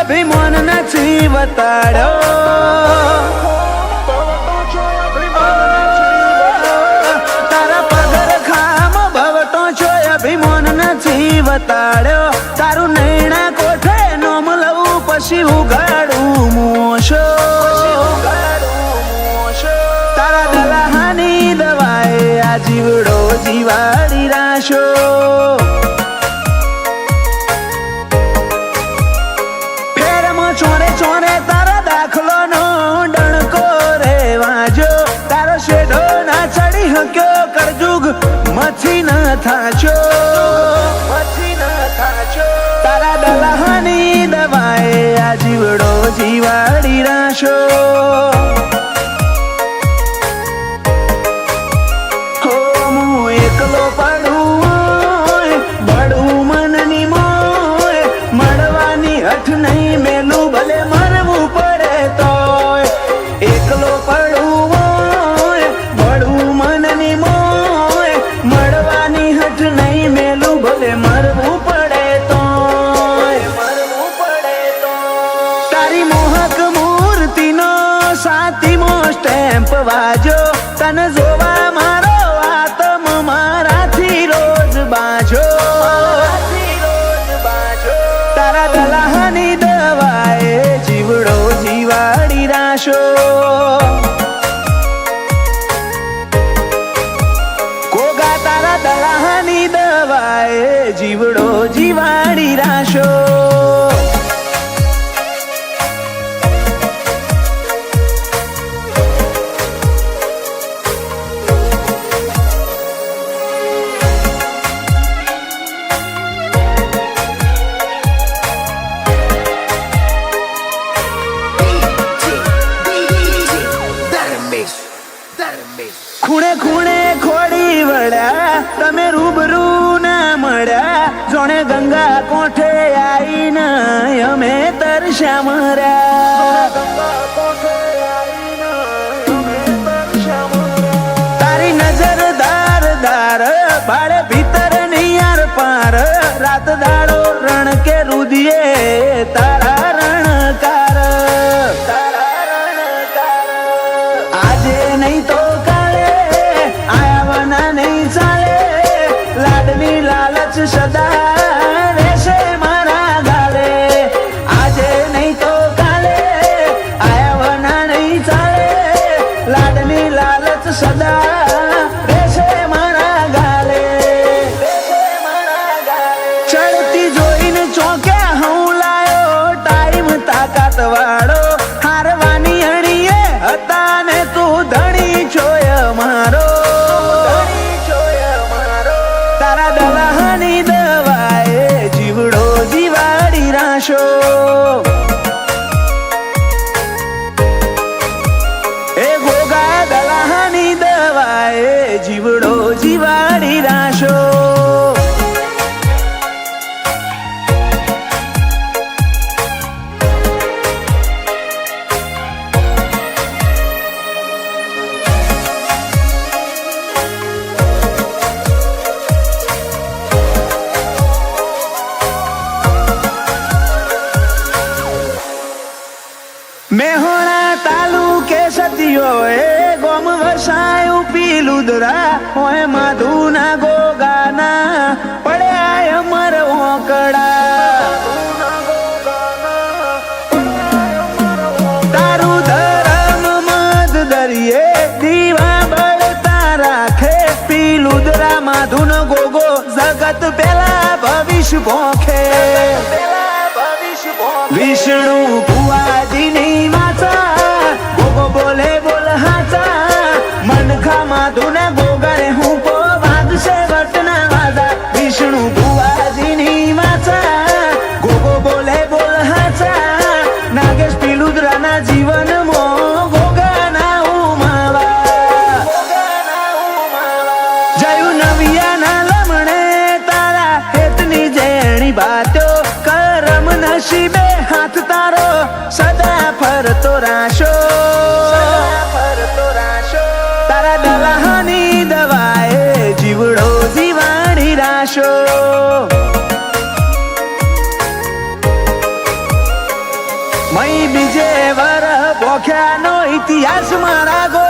અભિમાન નથી બતાડ્યો. તારા પગર ખામ ભવટો છો અભિમાન નથી બતાડ્યો. તારું નૈણા કોઠે નોમ લઉં પછી ઉગાડું મોશો. તારા દલાહાની દવાએ આ જીવડો જીવાડી રાશો. ચોરે ચોરે તારા દાખલો નો ડણકો રે વાજો. તારો શેઢો ના ચડી હક્યો કરજુગ મથી ન થાચો. તારા દલાહાની દવાએ આ જીવડો જીવાડી રાશો. હો હું એકલો પડું બડું મનની મોય. મળવાની હઠ નહીં મેલું ભલે મરવું પડે તોય. એકલો પડું હોય બડું મનની મોય. મળવાની હઠ નહીં મેલું ભલે મરવું પડે તોય. તારી મોહક મૂર્તિનો સાતીમો સ્ટેમ્પ વાજો. તને જોવા મારો આત્મ મારાથી રોજ બાજો. તારા દલાહાની દવાએ જીવડો જીવાડી રાશો. કોગા તારા દલાહાની દવાએ જીવડો જીવાડી રાશો. ખૂણે ખૂણે ખોડી વળ્યા તમે રૂબરૂ ના મળ્યા. જોણે ગંગા કોઠે આઈને અમે તરસ્યા મર્યા. તારી નજર દાર દાર ભાડે ભીતર નિયાર પાર. રાત દાડો રણ કે રુદિયે તારા રણકાર. આજે નહીં તો લાડની લાલચ સદા રહેશે મારા ગાલે. આજે નહીં તો કાલે આયાવના નહીં ચાલે. લાડની લાલચ સદા રહેશે મારા ગાલે. ચડતી જોઈને ચોક્યા હું લાયો ટાઈમ તાકાત વાળો. હારવાની અણીએ હતા ને તું ધણી છોય મારો. તારા દલાહાની દવાએ જીવડો જીવાડી રાશો. એ ગોગા દલાહાની દવાએ જીવડો જીવાડી રાશો. મેહોણા તાલુકે સતીયો એ ગોમ વસાયું પીલુદરા. હોય માધુના ગોગાના પડ્યા અમર ઓકડા. તારું ધરમ મધ દરિયે દીવા બળતા રાખે. પીલુદરા માધુન ગોગો જગત પેલા ભવિષ્ય ભોખે. વિષ્ણુ ભુવાજીની વાચા ગોગો બોલે બોલ હાચા. મનખા માધુને ગોગરે હું પો વાગશે વટના વાજા. વિષ્ણુ ભુવાજીની વાચા ગોગો બોલે બોલ હાચા. નાગેશ પીલુદરાના જીવનમાં ગોગાના ઉમાવા. જયું નવિયાના લમણે તારા હેતની જેણી બાતો. કરમ નસીબે હાથ તારો સદા ફરતો રાશો. તારા દલાહાની દવાએ જીવડો જીવાડી રાશો. મય બીજે વર બોખ્યાનો ઇતિહાસ મારા ગો